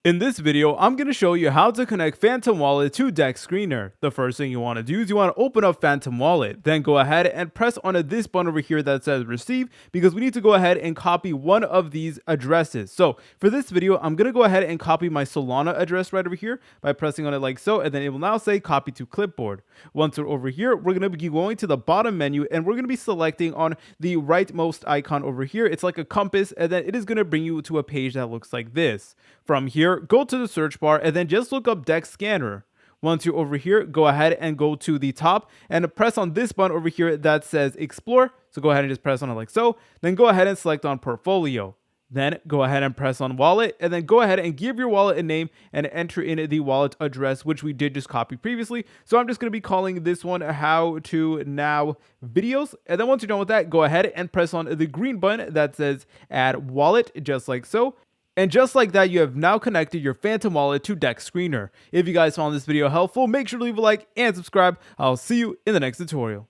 In this video, I'm going to show you how to connect Phantom Wallet to Dexscreener. The first thing you want to do is you want to open up Phantom Wallet. Then go ahead and press on this button over here that says receive, because we need to go ahead and copy one of these addresses. So for this video, I'm going to go ahead and copy my Solana address right over here by pressing on it like so, and then it will now say copy to clipboard. Once we're over here, we're going to be going to the bottom menu and we're going to be selecting on the rightmost icon over here. It's like a compass, and then it is going to bring you to a page that looks like this. From here, go to the search bar and then just look up Dexscreener. Once you're over here, go ahead and go to the top and press on this button over here that says explore. So go ahead and just press on it like so. Then go ahead and select on portfolio. Then go ahead and press on wallet, and then go ahead and give your wallet a name and enter in the wallet address, which we did just copy previously. So I'm just going to be calling this one how to now videos. And then once you're done with that, go ahead and press on the green button that says add wallet, just like so. And just like that, you have now connected your Phantom Wallet to Dexscreener. If you guys found this video helpful, make sure to leave a like and subscribe. I'll see you in the next tutorial.